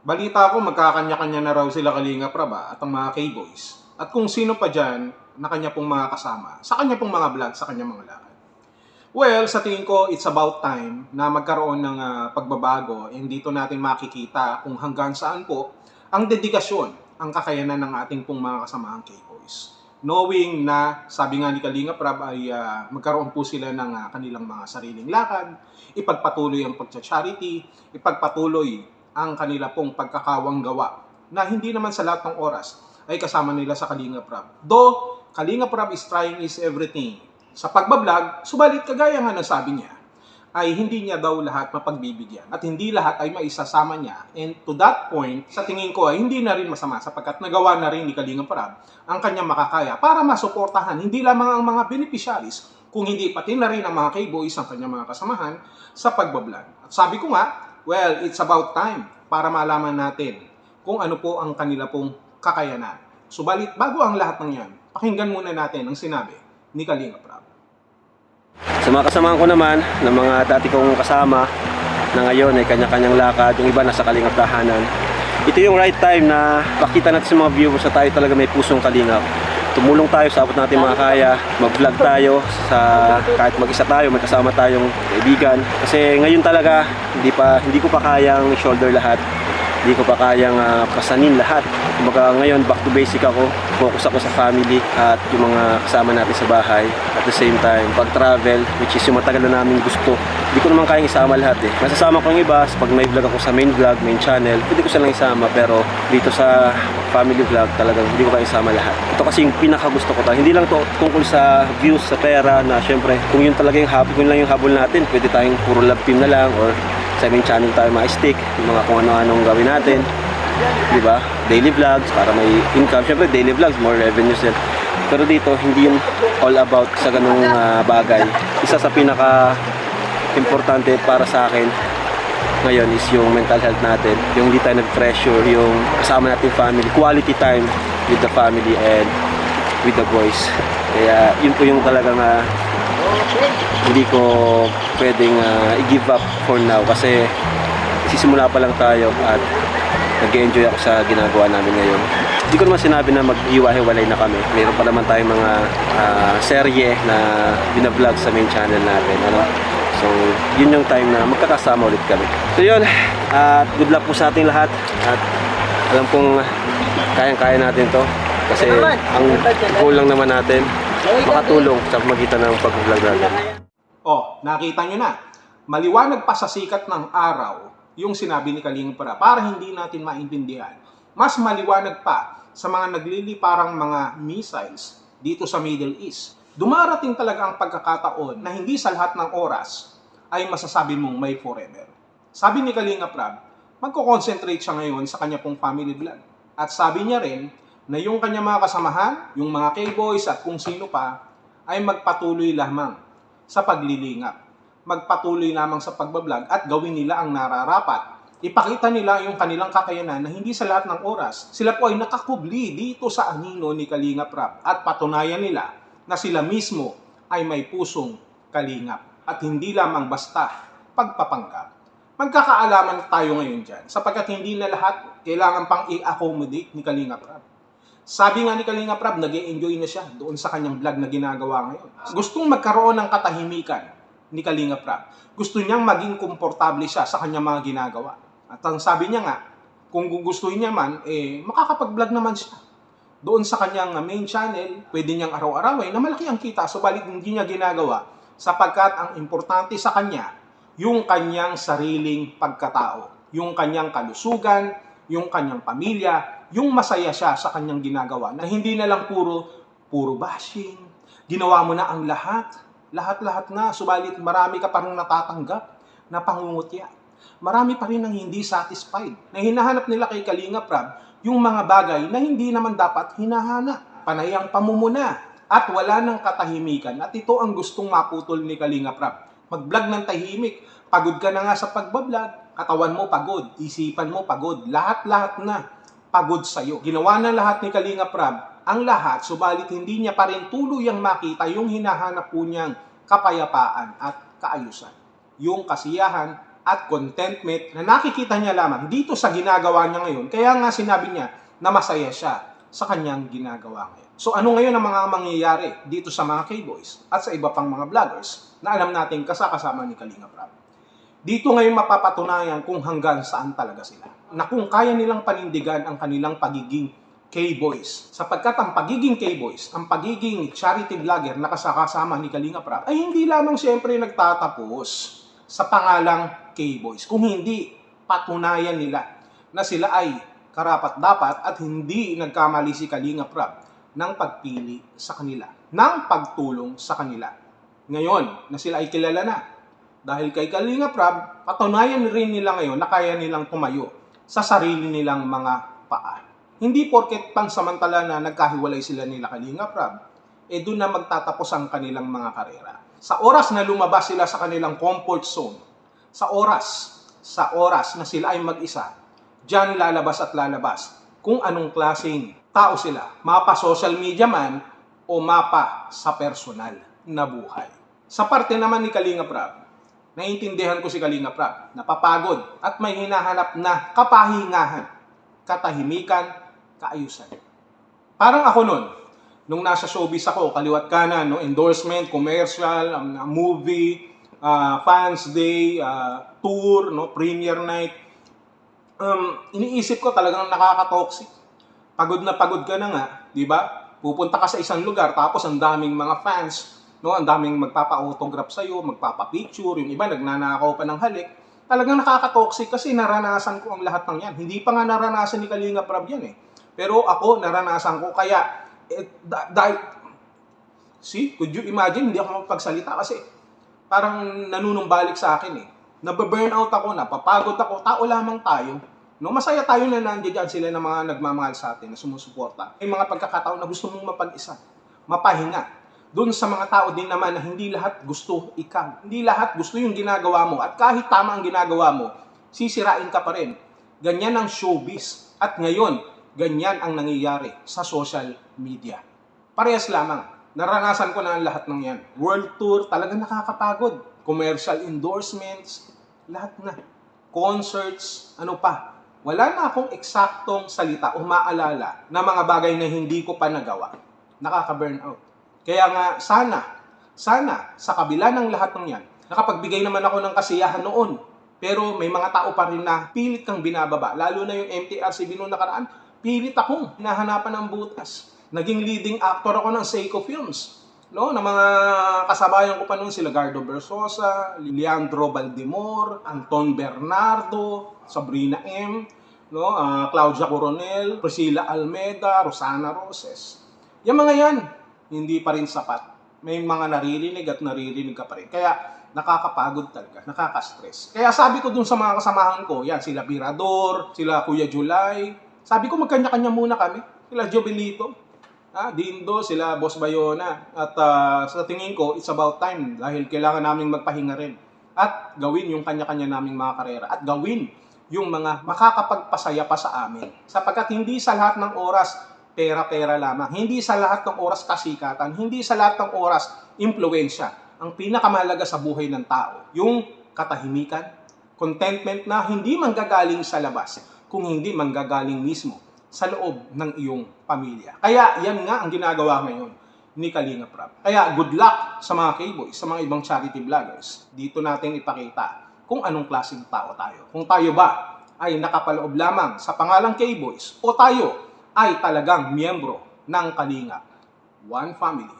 Balita ko magkakanya-kanya na raw sila Kalinga Prab at ang mga K-Boys. At kung sino pa dyan na kanya pong mga kasama, sa kanya pong mga vlog, sa kanya mga lakad. Well, sa tingin ko, it's about time na magkaroon ng pagbabago and dito natin makikita kung hanggang saan po ang dedikasyon, ang kakayanan ng ating pong mga kasamahang K-Boys. Knowing na, sabi nga ni Kalinga Prab ay magkaroon po sila ng kanilang mga sariling lakad, ipagpatuloy ang pagcha-charity, ipagpatuloy ang kanila pong pagkakawang gawa na hindi naman sa lahat ng oras ay kasama nila sa Kalinga Prab. Though, Kalinga Prab is trying is everything sa pagbablog, subalit kagaya nga ng sabi niya, ay hindi niya daw lahat mapagbibigyan at hindi lahat ay maisasama niya. And to that point, sa tingin ko ay hindi na rin masama sapagkat nagawa na rin ni Kalinga Prab ang kanyang makakaya para masuportahan hindi lamang ang mga beneficiaries, kung hindi pati na rin ang mga K-Boys, ang kanyang mga kasamahan sa pagbablog. At sabi ko nga, well, it's about time para malaman natin kung ano po ang kanila pong kakayanan. Subalit, bago ang lahat ng yan, pakinggan muna natin ang sinabi ni Kalinga Prab. Sa mga kasamahan ko naman, ng mga dati kong kasama na ngayon ay kanya-kanyang lakad, yung iba nasa Kalingap tahanan. Ito yung right time na pakita natin sa mga viewers na tayo talaga may pusong kalingap. Tumulong tayo sa abot natin mga kaya, mag-vlog tayo sa kahit mag-isa tayo, may kasama tayong kaibigan. Kasi ngayon talaga hindi ko pa kayang shoulder lahat. Hindi ko pa kayang pasanin lahat. Kumbaga ngayon back to basic ako, focus ako sa family at yung mga kasama natin sa bahay. At the same time, pag-travel, which is yung matagal na namin gusto. Hindi ko naman kayang isama lahat eh. Masasama ko yung iba pag may vlog ako sa main vlog, main channel, pwede ko silang isama. Pero dito sa family vlog talagang hindi ko kayang isama lahat. Ito kasi yung pinakagusto ko talaga. Hindi lang to tungkol sa views, sa pera na syempre kung yun talaga yung habol, kung lang yung habol natin, pwede tayong puro love team na lang or sa main channel tayo ma-stick, yung mga kung ano-anong gawin natin. Diba? Daily vlogs para may income. Syempre daily vlogs, more revenues din. Pero dito, hindi yung all about sa ganung bagay. Isa sa pinaka importante para sa akin ngayon is yung mental health natin. Yung hindi tayo nag-pressure, yung kasama natin family, quality time with the family and with the boys. Kaya yun po yung talagang hindi ko pwedeng i-give up for now kasi sisimula pa lang tayo at nag-enjoy ako sa ginagawa namin ngayon. Hindi ko naman sinabi na mag-iwa-hiwalay na kami. Mayroon pa naman tayong mga serye na binablog sa main channel natin. Ano? So, yun yung time na magkakasama ulit kami. So yun, good luck po sa ating lahat. At alam kong kayang-kaya natin to. Kasi ang goal lang naman natin, makatulong sa magitan ng pag-vlog natin. Oh, nakita nyo na. Maliwanag pa sa sikat ng araw yung sinabi ni Kalinga Prab para hindi natin maintindihan. Mas maliwanag pa sa mga nagliliparang mga missiles dito sa Middle East. Dumarating talaga ang pagkakataon na hindi sa lahat ng oras ay masasabi mong may forever. Sabi ni Kalinga Prab, magko-concentrate siya ngayon sa kanya pong family vlog. At sabi niya rin na yung kanya mga kasamahan, yung mga K-Boys at kung sino pa, ay magpatuloy lamang sa paglilingap. Magpatuloy lamang sa pagbablog at gawin nila ang nararapat. Ipakita nila yung kanilang kakayanan na hindi sa lahat ng oras sila po ay nakakubli dito sa anino ni Kalinga Prab at patunayan nila na sila mismo ay may pusong kalingap at hindi lamang basta pagpapanggap. Magkakaalaman tayo ngayon dyan sapagkat hindi na lahat kailangan pang i-accommodate ni Kalinga Prab. Sabi nga ni Kalinga Prab, nag-e-enjoy na siya doon sa kanyang vlog na ginagawa ngayon. Gustong magkaroon ng katahimikan ni Kalinga Prab. Gusto niyang maging komportable siya sa kanyang mga ginagawa. At ang sabi niya nga, kung gugustuhin niya man, makakapag-vlog naman siya. Doon sa kanyang main channel, pwede niyang araw-arawin na malaki ang kita, subalit hindi niya ginagawa sapagkat ang importante sa kanya, yung kanyang sariling pagkatao, yung kanyang kalusugan, yung kanyang pamilya, yung masaya siya sa kanyang ginagawa, na hindi na lang puro bashing, ginawa mo na ang lahat na, subalit marami ka pa rin natatanggap na pangungutya. Marami pa rin ang hindi satisfied, na hinahanap nila kay Kalinga Prab yung mga bagay na hindi naman dapat hinahanap. Panay ang pamumuna at wala ng katahimikan at ito ang gustong maputol ni Kalinga Prab. Mag-vlog ng tahimik, pagod ka na nga sa pagbablog, katawan mo pagod, isipan mo pagod, lahat-lahat na pagod sa'yo. Ginawa na lahat ni Kalinga Prab ang lahat, subalit hindi niya pa rin tuluyang makita yung hinahanap po niyang kapayapaan at kaayusan. Yung kasiyahan at contentment na nakikita niya lamang dito sa ginagawa niya ngayon. Kaya nga sinabi niya na masaya siya sa kanyang ginagawa ngayon. So ano ngayon ang mga mangyayari dito sa mga K-Boys at sa iba pang mga vloggers na alam natin kasama ni Kalingap Rab? Dito ngayon mapapatunayan kung hanggang saan talaga sila. Na kung kaya nilang panindigan ang kanilang pagiging K-Boys. Sapagkat ang pagiging K-Boys, ang pagiging charity vlogger na kasama ni Kalingap Rab ay hindi lamang siyempre nagtatapos sa pangalang K-Boys. Kung hindi, patunayan nila na sila ay karapat-dapat at hindi nagkamali si Kalingap Rab ng pagpili sa kanila, ng pagtulong sa kanila. Ngayon, na sila ay kilala na. Dahil kay Kalingap Rab, patunayan rin nila ngayon na kaya nilang tumayo sa sarili nilang mga paa. Hindi porket pansamantala na nagkahiwalay sila nila Kalingap Rab, doon na magtatapos ang kanilang mga karera. Sa oras na lumabas sila sa kanilang comfort zone, sa oras na sila ay mag-isa, diyan lalabas at lalabas kung anong klaseng tao sila, mapa social media man o mapa sa personal na buhay. Sa parte naman ni Kalingap Rab, naiintindihan ko si Kalingap Rab, napapagod at may hinahanap na kapahingahan, katahimikan, kaayusan. Parang ako nung nasa showbiz ako, kaliwat kanan, no, endorsement, commercial, movie, fans day, tour, no, premiere night. Iniisip ko talagang nakaka-toxic. Pagod na pagod ka na nga, di ba? Pupunta ka sa isang lugar tapos ang daming mga fans, no, ang daming magpapa-autograph sa iyo, magpapa-picture, yung iba nagnanakaw pa ng halik. Talagang nakaka-toxic kasi naranasan ko ang lahat ng yan. Hindi pa nga naranasan ni Kalingap Rab yan eh. Pero ako naranasan ko kaya dahil could you imagine, hindi ako magpagsalita kasi parang nanunumbalik sa akin eh. Nababurnout ako, napapagod ako, tao lamang tayo. No, masaya tayo na nandiyan sila ng mga nagmamahal sa atin, na sumusuporta. May mga pagkakataon na gusto mong mapag-isa, mapahinga. Doon sa mga tao din naman na hindi lahat gusto ikaw. Hindi lahat gusto yung ginagawa mo. At kahit tama ang ginagawa mo, sisirain ka pa rin. Ganyan ang showbiz. At ngayon, ganyan ang nangyayari sa social media. Parehas lamang. Naranasan ko na ang lahat ng yan. World tour, talagang nakakapagod. Commercial endorsements, lahat na. Concerts, ano pa. Wala na akong eksaktong salita o maalala na mga bagay na hindi ko pa nagawa. Nakaka-burnout. Kaya nga, sana, sa kabila ng lahat ng yan, nakapagbigay naman ako ng kasiyahan noon. Pero may mga tao pa rin na pilit kang binababa. Lalo na yung MTRCB noong nakaraan, pilit akong nahanapan ng butas. Naging leading actor ako ng Seiko Films. No, na mga kasabayan ko pa noon sila Gardo Bersosa, Leandro Baldemor, Anton Bernardo, Sabrina M, no, Claudia Coronel, Priscilla Almeda, Rosana Roses. Yung mga yan, hindi pa rin sapat. May mga naririnig at naririnig ka pa rin. Kaya nakakapagod talaga, nakaka-stress. Kaya sabi ko dun sa mga kasamahan ko, yan, sila Birador, sila Kuya July, sabi ko magkanya-kanya muna kami. Sila Jovelito, Dindo, sila Boss Bayona. At sa tingin ko, it's about time dahil kailangan naming magpahinga rin. At gawin yung kanya-kanya naming mga karera. At gawin yung mga makakapagpasaya pa sa amin. Sapagkat hindi sa lahat ng oras, pera-pera lamang. Hindi sa lahat ng oras kasikatan. Hindi sa lahat ng oras impluwensya. Ang pinakamahalaga sa buhay ng tao, yung katahimikan, contentment na hindi manggagaling sa labas, kung hindi manggagaling mismo sa loob ng iyong pamilya. Kaya yan nga ang ginagawa ngayon ni Kalingap Rab. Kaya good luck sa mga K-Boys, sa mga ibang charity vloggers. Dito natin ipakita kung anong klaseng tao tayo. Kung tayo ba ay nakapaloob lamang sa pangalang K-Boys o tayo ay talagang miyembro ng Kalingap One Family.